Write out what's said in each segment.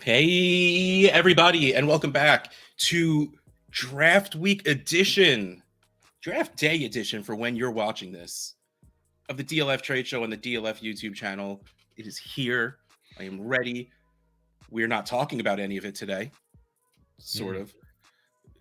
Hey, everybody, and welcome back to Draft Week Edition, Draft Day Edition for when you're watching this, of the DLF Trade Show on the DLF YouTube channel. It is here. I am ready. We're not talking about any of it today, sort of.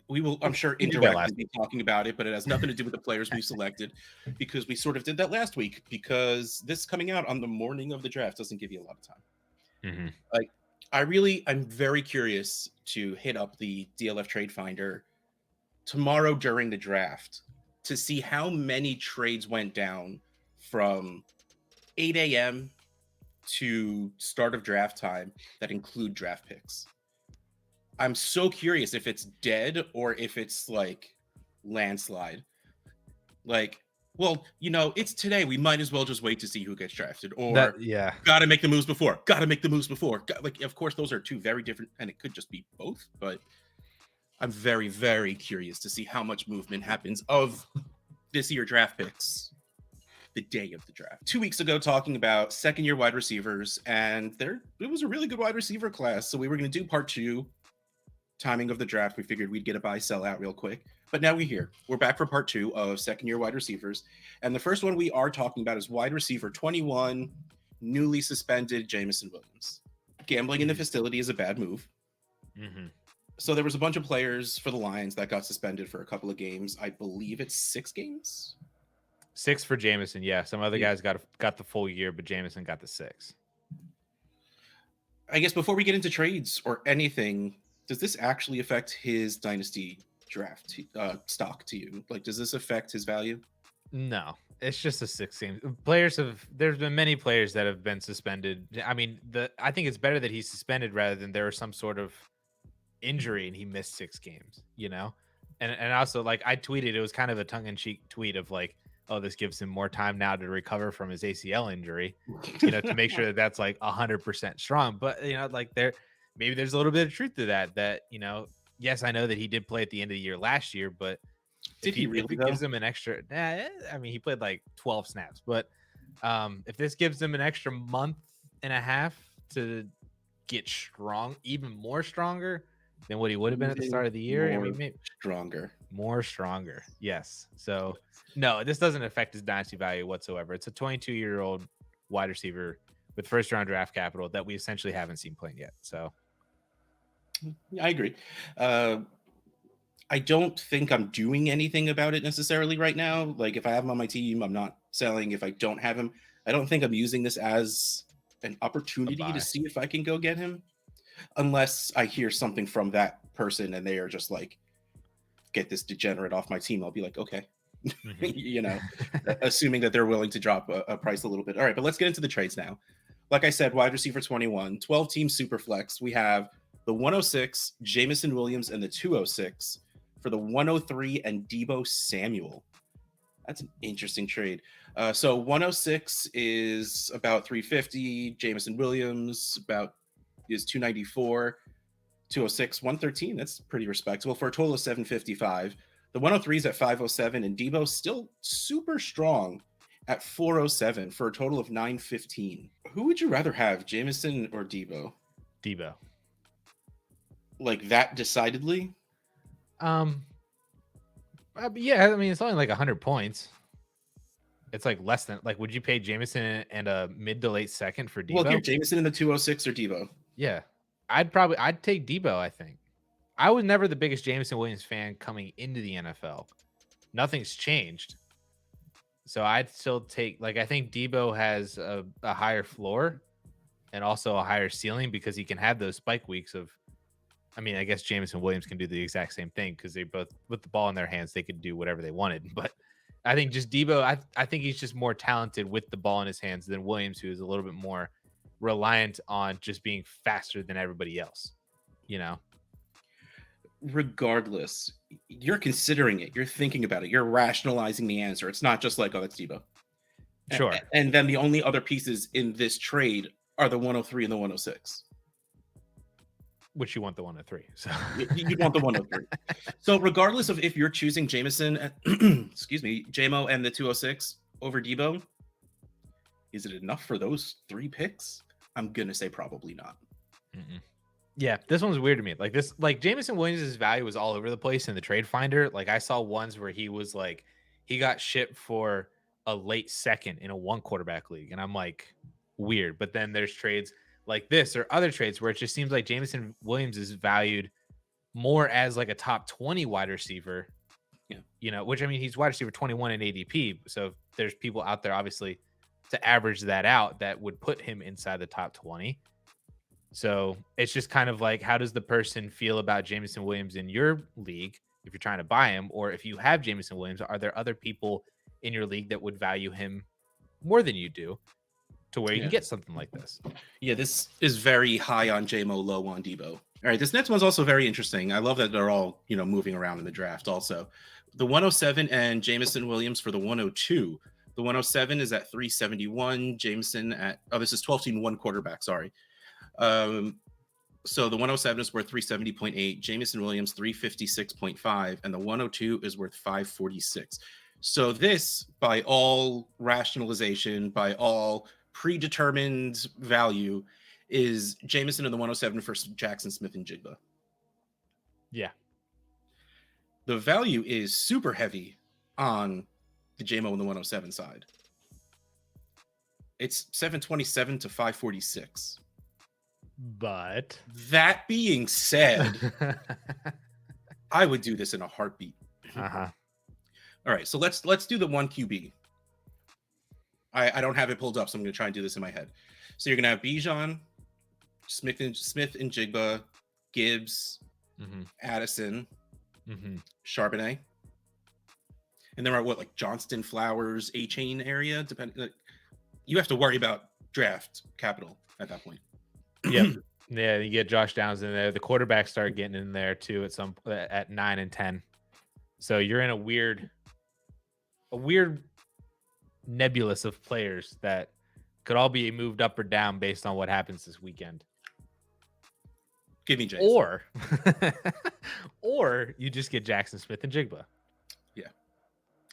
We will, I'm sure, We did that indirectly last be talking about it, but it has nothing to do with the players we selected because we sort of did that last week because this coming out on the morning of the draft doesn't give you a lot of time. Like, I'm very curious to hit up the DLF Trade Finder tomorrow during the draft to see how many trades went down from 8 a.m. to start of draft time that include draft picks. I'm so curious if it's dead or if it's like landslide. Like, well, it's today. We might as well just wait to see who gets drafted. Or gotta make the moves before. Gotta make the moves before. Like, of course, those are two very different, and it could just be both. But I'm very, very curious to see how much movement happens of this year draft picks the day of the draft. 2 weeks ago, talking about second-year wide receivers, and it was a really good wide receiver class. So we were going to do part 2, timing of the draft. We figured we'd get a buy, sell out real quick. But now we're here. We're back for part 2 of second-year wide receivers. And the first one we are talking about is wide receiver 21, newly suspended Jameson Williams. Gambling in the facility is a bad move. So there was a bunch of players for the Lions that got suspended for a couple of games. I believe it's 6 games. 6 for Jameson, yeah. Some other guys got the full year, but Jameson got the 6. I guess before we get into trades or anything, does this actually affect his Dynasty draft stock to you? Like, does this affect his value? No, it's just a 6 game. There's been many players that have been suspended. I mean, I think it's better that he's suspended rather than there was some sort of injury and he missed 6 games, And also, like, I tweeted, it was kind of a tongue-in-cheek tweet of like, oh, this gives him more time now to recover from his ACL injury, to make sure that that's like 100% strong. But, like maybe there's a little bit of truth to that, yes, I know that he did play at the end of the year last year, but did he really, if it gives him an extra, I mean, he played like 12 snaps, but if this gives him an extra month and a half to get strong, even more stronger than what he would have been at the start of the year. I mean, maybe more stronger. Yes. So no, this doesn't affect his dynasty value whatsoever. It's a 22-year-old wide receiver with first round draft capital that we essentially haven't seen playing yet. So I agree. I don't think I'm doing anything about it necessarily right now. Like, if I have him on my team, I'm not selling. If I don't have him, I don't think I'm using this as an opportunity to see if I can go get him. Unless I hear something from that person and they are just like, get this degenerate off my team, I'll be like, okay, assuming that they're willing to drop a price a little bit. All right, but let's get into the trades now. Like I said, wide receiver 21, 12-team super flex. We have the 106, Jameson Williams, and the 206 for the 103 and Deebo Samuel. That's an interesting trade. So 106 is about 350. Jameson Williams is 294, 206, 113. That's pretty respectable for a total of 755. The 103 is at 507, and Deebo still super strong at 407 for a total of 915. Who would you rather have, Jameson or Deebo? Deebo. Like that decidedly? Yeah, I mean, it's only like 100 points. It's like less than, like, would you pay Jameson and a mid to late second for Deebo? Well, here, Jameson in the 206 or Deebo? Yeah, I'd take Deebo. I think I was never the biggest Jameson Williams fan coming into the NFL. Nothing's changed. So I'd still take, like, I think Deebo has a higher floor and also a higher ceiling because he can have those spike weeks of, I mean, I guess Jameson Williams can do the exact same thing because they both, with the ball in their hands, they could do whatever they wanted. But I think just Deebo, I think he's just more talented with the ball in his hands than Williams, who is a little bit more reliant on just being faster than everybody else, Regardless, you're considering it. You're thinking about it. You're rationalizing the answer. It's not just like, oh, that's Deebo. Sure. And then the only other pieces in this trade are the 103 and the 106. Which you want the 103. So you want the 103. So regardless of if you're choosing Jameson, JMO and the 206 over Deebo, is it enough for those 3 picks? I'm going to say probably not. Yeah, this one's weird to me. Like this, like Jameson Williams' value was all over the place in the trade finder. Like I saw ones where he was like, he got shipped for a late second in a 1 quarterback league. And I'm like, weird. But then there's trades like this or other trades where it just seems like Jameson Williams is valued more as like a top 20 wide receiver. Yeah. Which I mean, he's wide receiver 21 in ADP. So there's people out there, obviously, to average that out that would put him inside the top 20. So it's just kind of like, how does the person feel about Jameson Williams in your league if you're trying to buy him? Or if you have Jameson Williams, are there other people in your league that would value him more than you do to where you can get something like this? Yeah, this is very high on JMO, low on Debo. All right, this next one's also very interesting. I love that they're all, moving around in the draft also. The 107 and Jameson Williams for the 102. The 107 is at 371. Jameson at, this is 12-team 1 quarterback, sorry. So the 107 is worth 370.8, Jameson Williams 356.5, and the 102 is worth 546. So this, by all rationalization, by all predetermined value, is Jameson in the 107 for Jackson Smith and Jigba. Yeah. The value is super heavy on the JMO and the 107 side. It's 727 to 546. But that being said, I would do this in a heartbeat. Uh-huh. All right, so let's do the 1 QB. I don't have it pulled up, so I'm going to try and do this in my head. So you're going to have Bijan, Smith and Jigba, Gibbs, Addison, Charbonnet, and then what, like Johnston, Flowers, A-Chain area. You have to worry about draft capital at that point. Yeah, you get Josh Downs in there. The quarterbacks start getting in there too at 9 and 10. So you're in a weird nebulous of players that could all be moved up or down based on what happens this weekend. Give me Jason. Or you just get Jackson Smith and Jigba. Yeah,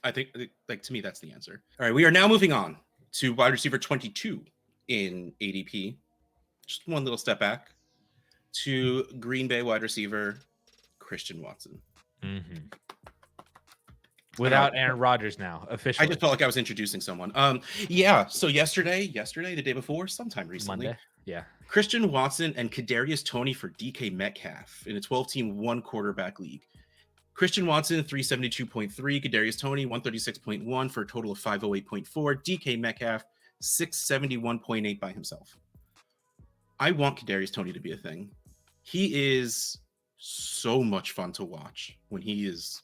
I think, like, to me, that's the answer. All right, we are now moving on to wide receiver 22 in ADP. Just one little step back to Green Bay wide receiver Christian Watson. Without Aaron Rodgers now, officially. I just felt like I was introducing someone. Yeah. So yesterday, the day before, sometime recently. Monday. Yeah. Christian Watson and Kadarius Toney for DK Metcalf in a 12-team 1 quarterback league. Christian Watson 372.3, Kadarius Toney 136.1 for a total of 508.4. DK Metcalf 671.8 by himself. I want Kadarius Toney to be a thing. He is so much fun to watch when he is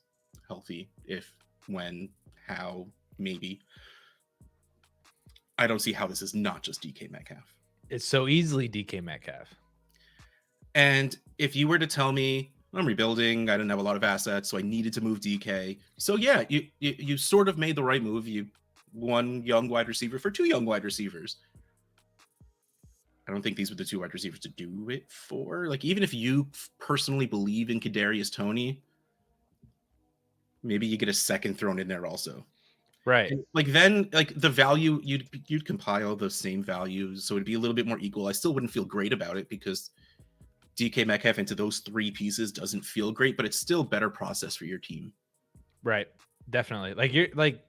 healthy. If, when, how, maybe. I don't see how this is not just DK Metcalf. It's so easily DK Metcalf. And if you were to tell me, I'm rebuilding, I didn't have a lot of assets, so I needed to move DK. So yeah, you sort of made the right move. You one young wide receiver for 2 young wide receivers. I don't think these were the 2 wide receivers to do it for. Like, even if you personally believe in Kadarius Toney, maybe you get a second thrown in there also. Right. And then the value, you'd compile those same values, so it'd be a little bit more equal. I still wouldn't feel great about it because DK Metcalf into those 3 pieces doesn't feel great, but it's still better process for your team. Right. Definitely.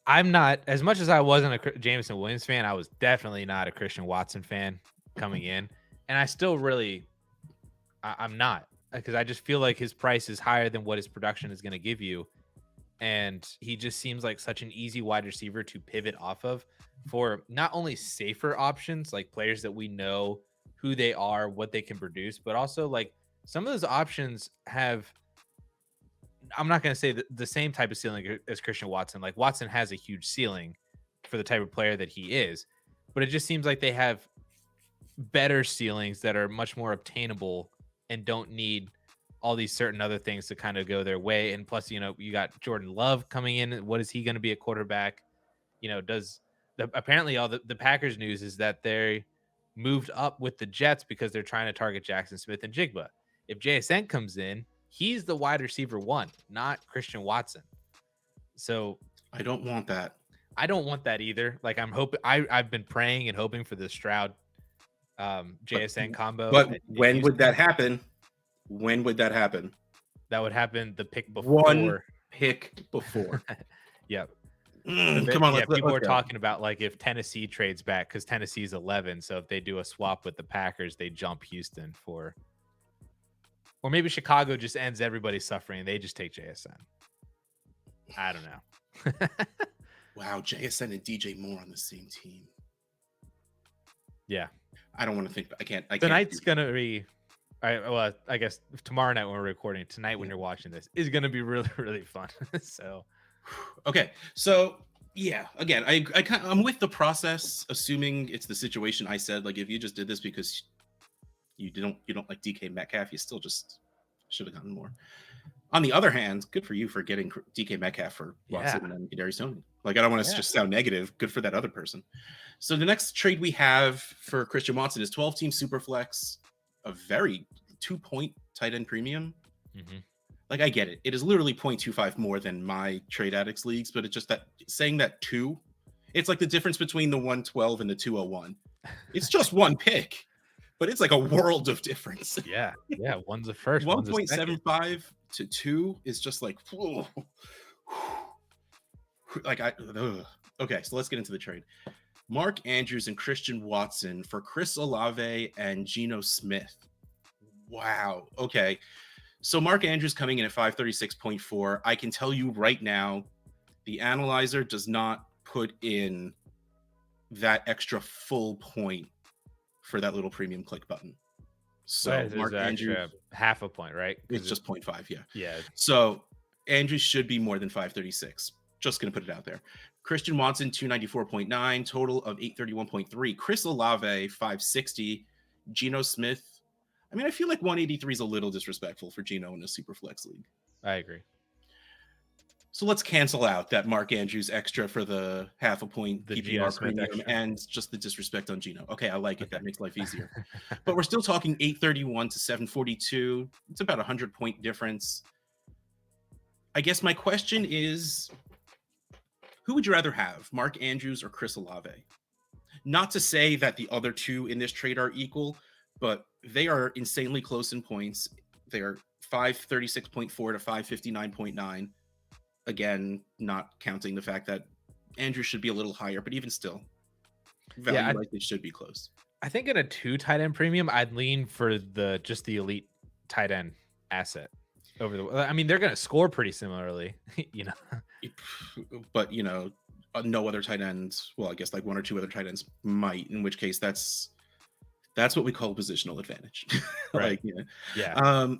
I'm not, as much as I wasn't a Jameson Williams fan, I was definitely not a Christian Watson fan coming in. And I still really, I'm not, because I just feel like his price is higher than what his production is going to give you. And he just seems like such an easy wide receiver to pivot off of for not only safer options, like players that we know who they are, what they can produce, but also like some of those options have, I'm not going to say the same type of ceiling as Christian Watson. Like Watson has a huge ceiling for the type of player that he is, but it just seems like they have better ceilings that are much more obtainable and don't need all these certain other things to kind of go their way. And plus, you got Jordan Love coming in. What is he going to be a quarterback? Apparently all the Packers news is that they moved up with the Jets because they're trying to target Jackson Smith and Jigba. If JSN comes in, he's the wide receiver 1, not Christian Watson. So I don't want that. I don't want that either. Like I'm hoping, I've been praying and hoping for the Stroud JSN combo. But when would that happen? When would that happen? That would happen the pick before. One pick before. Yep. Come on, people are go. talking about like if Tennessee trades back because Tennessee's 11, so if they do a swap with the Packers, they jump Houston for, or maybe Chicago just ends everybody's suffering and they just take JSN. I don't know. Wow, JSN and DJ Moore on the same team. Yeah, I don't want to think. I can't. Tonight's gonna be. I guess tomorrow night when we're recording, tonight when you're watching this is gonna be really, really fun. So. Okay, so yeah, again, I'm with the process, assuming it's the situation I said. Like, if you just did this because you don't like DK Metcalf, you still just should have gotten more. On the other hand, good for you for getting DK Metcalf for Watson and Kadarius Toney. Like, I don't want to just sound negative. Good for that other person. So the next trade we have for Christian Watson is 12-team Superflex, a very 2-point tight end premium. Mm-hmm. Like, I get it. It is literally 0.25 more than my Trade Addicts leagues, but it's just that saying that 2, it's like the difference between the 112 and the 201. It's just one pick, but it's like a world of difference. Yeah. One's the first. 1.75 to 2 is just like, whoa. Okay, so let's get into the trade. Mark Andrews and Christian Watson for Chris Olave and Geno Smith. Wow. Okay. So Mark Andrews coming in at 536.4. I can tell you right now, the analyzer does not put in that extra full point for that little premium click button. So Mark Andrews, half a point, right? It's just 0.5, yeah. Yeah. So Andrews should be more than 536. Just going to put it out there. Christian Watson, 294.9, total of 831.3. Chris Olave, 560. Geno Smith, I mean, I feel like 183 is a little disrespectful for Geno in a super flex league. I agree. So let's cancel out that Mark Andrews extra for the half a point PPR premium and just the disrespect on Geno. Okay, I like it. That makes life easier. But we're still talking 831 to 742. It's about 100-point difference. I guess my question is, who would you rather have, Mark Andrews or Chris Olave? Not to say that the other two in this trade are equal, but they are insanely close in points. They are 536.4 to 559.9. Again, not counting the fact that Andrew should be a little higher, but even still, value likely should be close. I think in a 2 tight end premium, I'd lean for the elite tight end asset over the. I mean, they're going to score pretty similarly, you know. But you know, no other tight ends. Well, I guess like 1 or 2 other tight ends might. In which case, that's what we call positional advantage. Right. Yeah.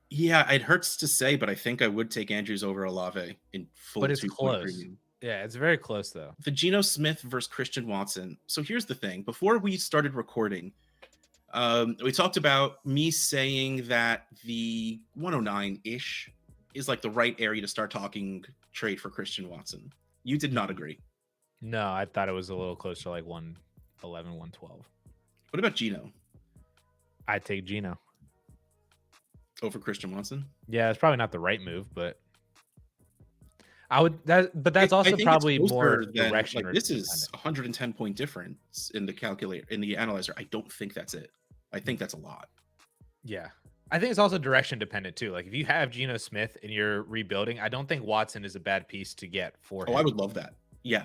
Yeah, it hurts to say, but I think I would take Andrews over Olave in full. But it's close. Premium. Yeah, it's very close though. The Geno Smith versus Christian Watson. So here's the thing. Before we started recording, we talked about me saying that the 109-ish is like the right area to start talking trade for Christian Watson. You did not agree. No, I thought it was a little closer to like 111, 112. What about Geno? I'd take Geno over Christian Watson. Yeah, it's probably not the right move, but I would. But that's also probably more direction. Like, this is 110-point difference in the calculator, in the analyzer. I don't think that's it. I think that's a lot. Yeah, I think it's also direction dependent too. Like if you have Geno Smith and you're rebuilding, I don't think Watson is a bad piece to get for him. I would love that. Yeah.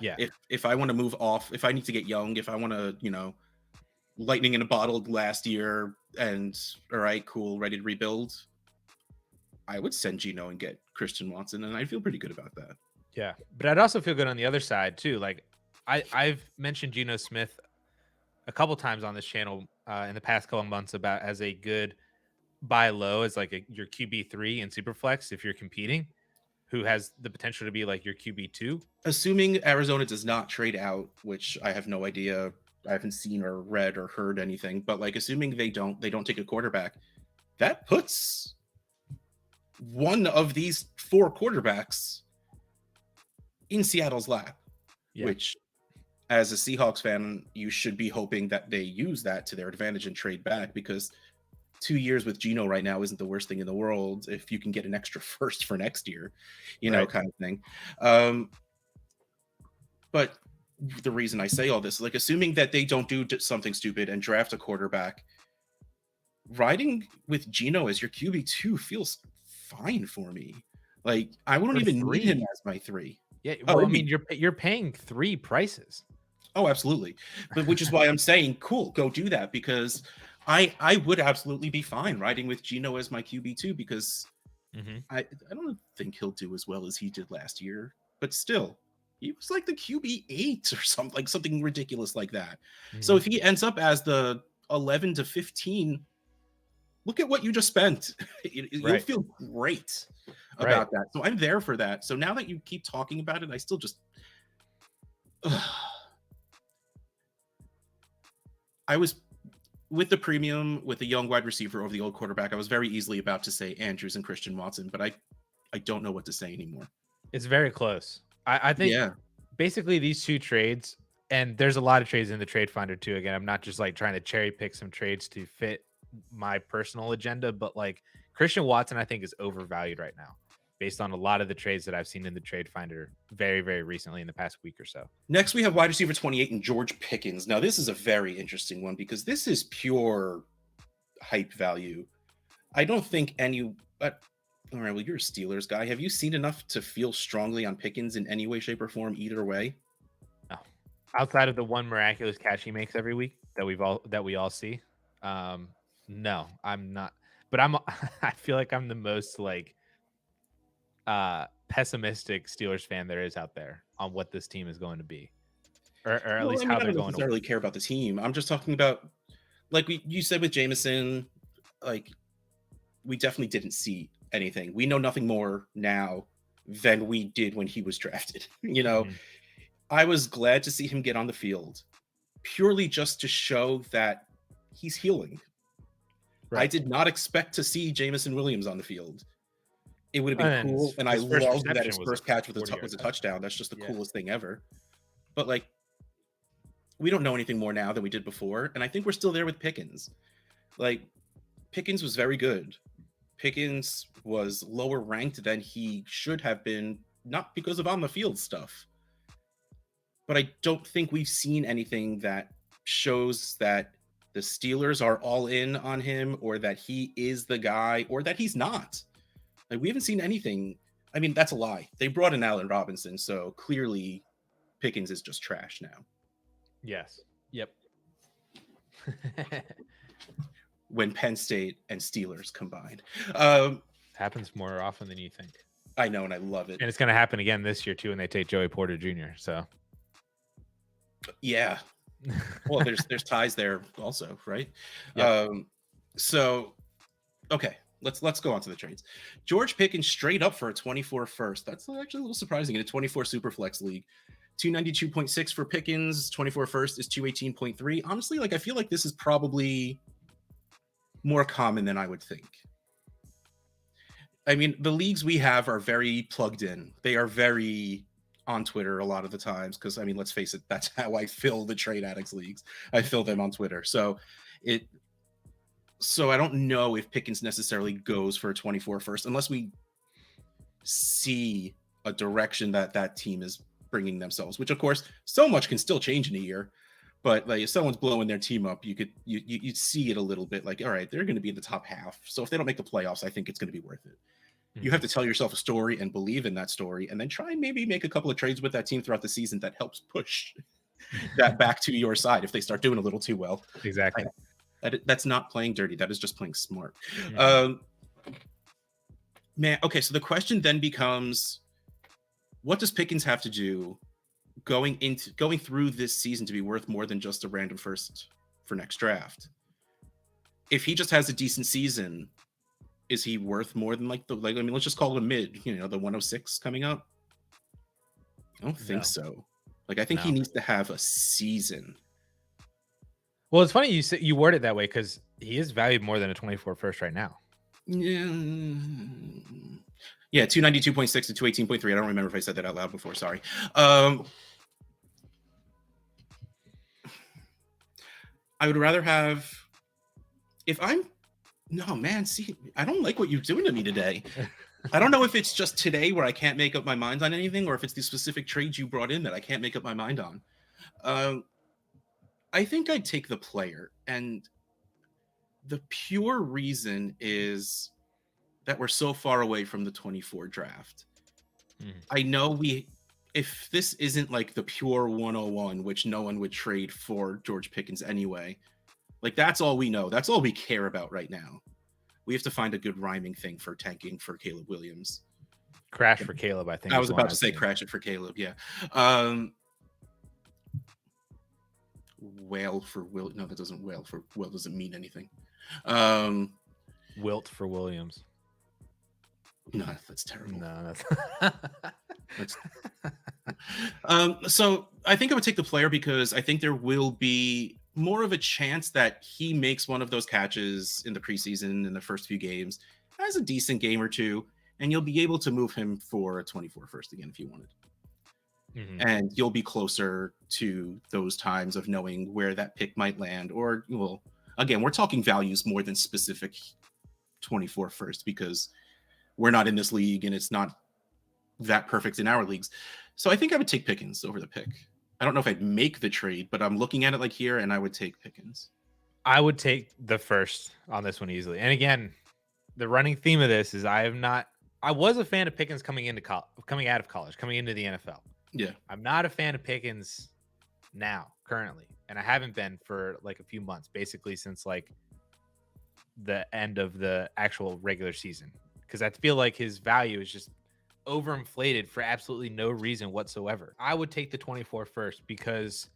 If I want to move off, if I need to get young, if I want to, lightning in a bottle last year and all right, cool, ready to rebuild, I would send Geno and get Christian Watson, and I feel pretty good about that. Yeah, but I'd also feel good on the other side too. Like I've mentioned Geno Smith a couple times on this channel in the past couple of months about as a good buy low as like your QB3 in Superflex if you're competing, who has the potential to be like your QB2. Assuming Arizona does not trade out, which I have no idea. I haven't seen or read or heard anything, but like assuming they don't take a quarterback, that puts one of these 4 quarterbacks in Seattle's lap, which as a Seahawks fan, you should be hoping that they use that to their advantage and trade back, because 2 years with Geno right now isn't the worst thing in the world if you can get an extra first for next year, kind of thing. But the reason I say all this. Like, assuming that they don't do something stupid and draft a quarterback, riding with Geno as your QB2 feels fine for me. Like, I wouldn't For even need him 3. as my 3. Yeah, Oh, well, I mean, you're paying 3 prices. Oh, absolutely. But which is why I'm saying, cool, go do that, because I would absolutely be fine riding with Geno as my QB2, because I don't think he'll do as well as he did last year, but still, he was like the QB8 or something, like something ridiculous like that. So if he ends up as the 11 to 15, look at what you just spent. You'll feel great about that. So I'm there for that. So now that you keep talking about it, I still just I was with the premium, with the young wide receiver over the old quarterback. I was very easily about to say Andrews and Christian Watson, but I don't know what to say anymore. It's very close. I think basically these 2 trades, and there's a lot of trades in the trade finder too. Again, I'm not just like trying to cherry pick some trades to fit my personal agenda, but like Christian Watson, I think is overvalued right now based on a lot of the trades that I've seen in the trade finder very, very recently in the past week or so. Next, we have wide receiver 28 and George Pickens. Now, this is a very interesting one because this is pure hype value. I don't think all right, well, you're a Steelers guy. Have you seen enough to feel strongly on Pickens in any way, shape, or form either way? No. Outside of the one miraculous catch he makes every week that we all see. No, I'm not. But I feel like I'm the most like pessimistic Steelers fan there is out there on what this team is going to be, or at least how they're going to. I don't necessarily care about the team. I'm just talking about, like you said with Jameson, like we definitely didn't see anything. We know nothing more now than we did when he was drafted. I was glad to see him get on the field purely just to show that he's healing. I did not expect to see Jameson Williams on the field. It would have been cool, and I loved that his first catch was a touchdown. That's just the coolest thing ever. But like, we don't know anything more now than we did before, and I think we're still there with Pickens. Like, Pickens was very good. Pickens was lower ranked than he should have been, not because of on the field stuff, but I don't think we've seen anything that shows that the Steelers are all in on him, or that he is the guy, or that he's not. Like, we haven't seen anything. I mean, that's a lie. They brought in Allen Robinson, so clearly Pickens is just trash now. Yes. Yep. When Penn State and Steelers combined. Happens more often than you think. I know, and I love it. And it's going to happen again this year, too, when they take Joey Porter Jr., so. Yeah. Well, there's ties there also, right? Yep. So, okay. Let's go on to the trades. George Pickens straight up for a 24 first. That's actually a little surprising in a 24 Superflex league. 292.6 for Pickens. 24 first is 218.3. Honestly, like, I feel like this is probably more common than I would think. I mean, the leagues we have are very plugged in. They are very on Twitter a lot of the times because, I mean, let's face it, that's how I fill the Trade Addicts leagues. I fill them on Twitter. So I don't know if Pickens necessarily goes for a 24 first unless we see a direction that team is bringing themselves, which of course so much can still change in a year. But like, if someone's blowing their team up, you'd see it a little bit like, all right, they're going to be in the top half. So if they don't make the playoffs, I think it's going to be worth it. You have to tell yourself a story and believe in that story, and then try and maybe make a couple of trades with that team throughout the season that helps push that back to your side if they start doing a little too well. Exactly. That's not playing dirty. That is just playing smart. Man, okay, so the question then becomes, what does Pickens have to do going through this season to be worth more than just a random first for next draft? If he just has a decent season, is he worth more than let's just call it a mid, the 106 coming up? I don't think so. Like, I think he needs to have a season. Well, it's funny you word it that way because he is valued more than a 24 first right now. Yeah, 292.6 to 218.3. I don't remember if I said that out loud before. Sorry. I would rather have, no, man, see, I don't like what you're doing to me today. I don't know if it's just today where I can't make up my mind on anything, or if it's the specific trades you brought in that I can't make up my mind on. Um, I think I'd take the player, and the pure reason is that we're so far away from the 24 draft. I know if this isn't like the pure 101, which no one would trade for George Pickens anyway, like that's all we know. That's all we care about right now. We have to find a good rhyming thing for tanking for Caleb Williams. Crash for Caleb, I think. I was about to say crash it for Caleb. Yeah. Whale for Will. No, that doesn't whale for Will doesn't mean anything. Wilt for Williams. No, that's terrible. No, that's so I think I would take the player because I think there will be more of a chance that he makes one of those catches in the preseason in the first few games, has a decent game or two, and you'll be able to move him for a 24 first again if you wanted. And you'll be closer to those times of knowing where that pick might land. Or, well, again, we're talking values more than specific 24 first because we're not in this league and it's not that perfect in our leagues. So I think I would take Pickens over the pick. I don't know if I'd make the trade, but I'm looking at it like here and I would take Pickens. I would take the first on this one easily. And again, the running theme of this is I was a fan of Pickens coming out of college, coming into the NFL. Yeah. I'm not a fan of Pickens now, currently. And I haven't been for like a few months, basically since like the end of the actual regular season. Because I feel like his value is just overinflated for absolutely no reason whatsoever. I would take the 24 first because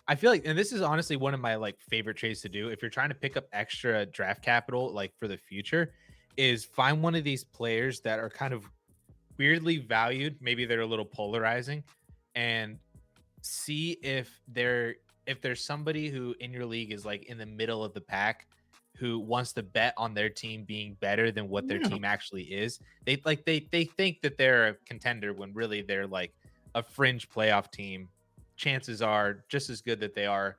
I feel like, and this is honestly one of my like favorite trades to do if you're trying to pick up extra draft capital like for the future, is find one of these players that are kind of weirdly valued, maybe they're a little polarizing, and see if there's somebody who in your league is like in the middle of the pack who wants to bet on their team being better than what their team actually is. They think that they're a contender when really they're like a fringe playoff team. Chances are just as good that they are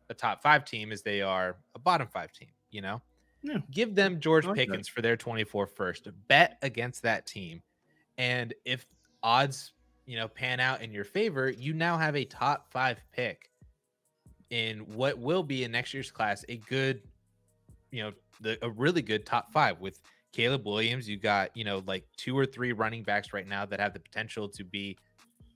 a top 5 team as they are a bottom 5 team, you know? Yeah. Give them George Pickens for their 24 first. Bet against that team. And if odds, pan out in your favor, you now have a top 5 pick in what will be in next year's class, a good, a really good top 5 with Caleb Williams. You got, like 2 or 3 running backs right now that have the potential to be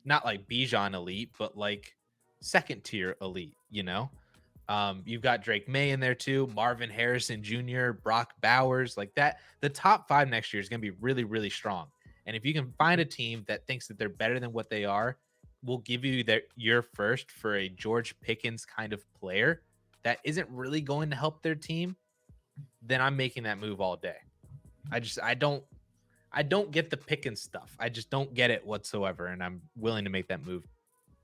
not like Bijan elite, but like second tier elite, you've got Drake May in there too, Marvin Harrison Jr., Brock Bowers, like that. The top 5 next year is going to be really, really strong. And if you can find a team that thinks that they're better than what they are, will give you your first for a George Pickens kind of player that isn't really going to help their team, then I'm making that move all day. I don't get the Pickens stuff. I just don't get it whatsoever. And I'm willing to make that move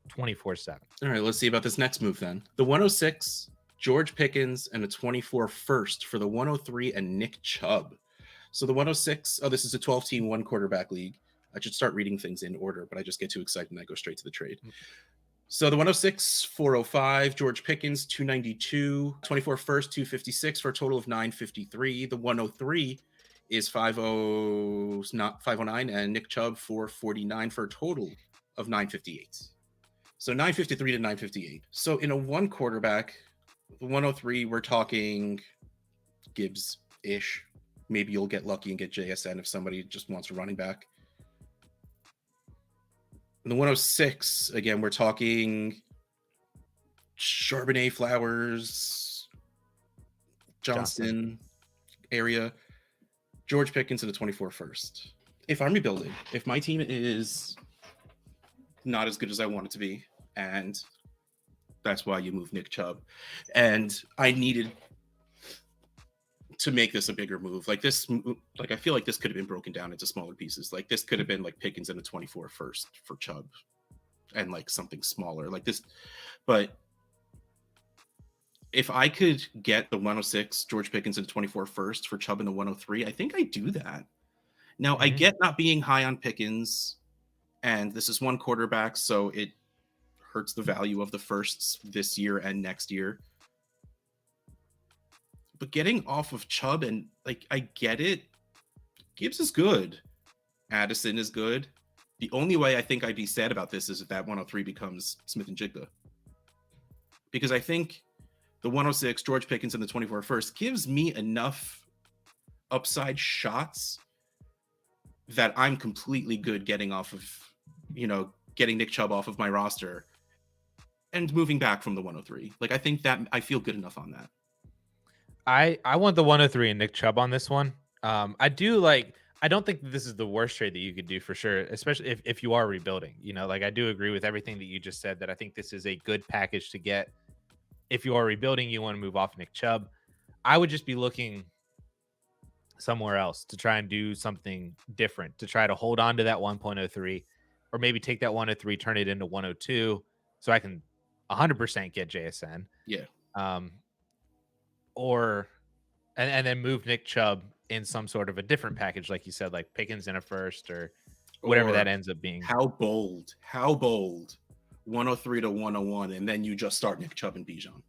24/7. All right, let's see about this next move then. The 106, George Pickens, and a 24 first for the 103 and Nick Chubb. So the 106, this is a 12-team, 1 quarterback league. I should start reading things in order, but I just get too excited and I go straight to the trade. So the 106, 405, George Pickens, 292, 24 first, 256 for a total of 953. The 103 is 509 and Nick Chubb 449 for a total of 958. So 953 to 958. So in a 1 quarterback, the 103, we're talking Gibbs-ish. Maybe you'll get lucky and get JSN if somebody just wants a running back. In the 106, again, we're talking Charbonnet, Flowers, Johnston area. George Pickens in the 24 first. If I'm rebuilding, if my team is not as good as I want it to be, and that's why you move Nick Chubb, and I needed to make this a bigger move, like this, like I feel like this could have been broken down into smaller pieces. Like this could have been like Pickens in the 24 first for Chubb and like something smaller like this. But if I could get the 106 George Pickens in the 24 first for Chubb in the 103, I think I do that. Now I get not being high on Pickens, and this is 1 quarterback, so it hurts the value of the firsts this year and next year. But getting off of Chubb, and like I get it, Gibbs is good, Addison is good. The only way I think I'd be sad about this is if that 103 becomes Smith and Jigba. because I think the 106 George Pickens and the 24 first gives me enough upside shots that I'm completely good getting off of, getting Nick Chubb off of my roster and moving back from the 103. Like, I think that I feel good enough on that. I want the 103 and Nick Chubb on this one. I don't think this is the worst trade that you could do for sure, especially if you are rebuilding. I do agree with everything that you just said, that I think this is a good package to get. If you are rebuilding, you want to move off Nick Chubb. I would just be looking somewhere else to try and do something different, to try to hold on to that 1.03, or maybe take that 103, turn it into 102, so I can 100% get JSN. Yeah. And then move Nick Chubb in some sort of a different package, like you said, like Pickens in a first or whatever that ends up being. How bold. 103 to 101, and then you just start Nick Chubb and Bijan.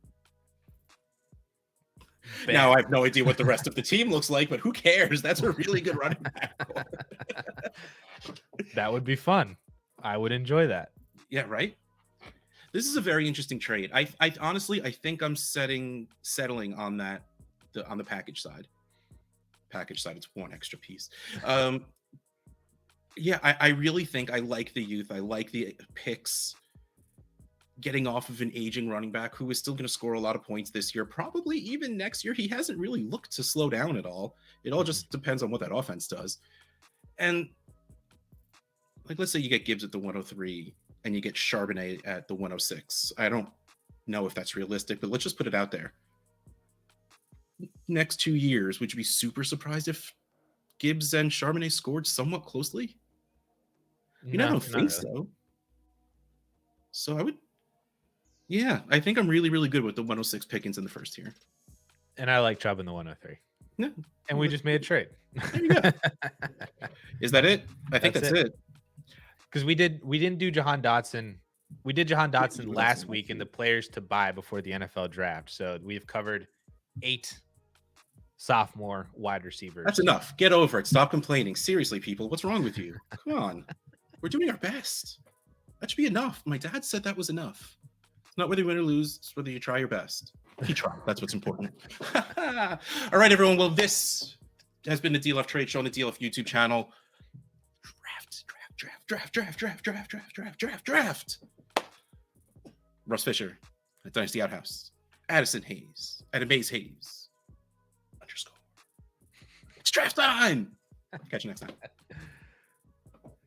Now I have no idea what the rest of the team looks like, but who cares? That's a really good running back. That would be fun. I would enjoy that. Yeah, right? This is a very interesting trade. I honestly, I think I'm settling on that, on the package side. It's one extra piece. Yeah, I really think I like the youth. I like the picks. Getting off of an aging running back who is still going to score a lot of points this year, probably even next year. He hasn't really looked to slow down at all. It all just depends on what that offense does. And like, let's say you get Gibbs at the 103 and you get Charbonnet at the 106. I don't know if that's realistic, but let's just put it out there. Next 2 years, would you be super surprised if Gibbs and Charbonnet scored somewhat closely? I don't think so. So I would. Yeah, I think I'm really, really good with the 106 Pickens in the first here. And I like Chubb in the 103. Yeah. And we just made a trade. There you go. Is that it? I think that's it. Because we didn't do Jahan Dotson. We did Jahan Dotson last week in the players to buy before the NFL draft. So we've covered 8 sophomore wide receivers. That's enough. Get over it. Stop complaining. Seriously, people, what's wrong with you? Come on. We're doing our best. That should be enough. My dad said that was enough. It's not whether you win or lose, it's whether you try your best. You try. That's what's important. All right, everyone. Well, this has been the DLF Trade Show on the DLF YouTube channel. Draft. Russ Fisher at Dynasty Outhouse. Addison Hayes at Amaze Hayes _ It's draft time. Catch you next time.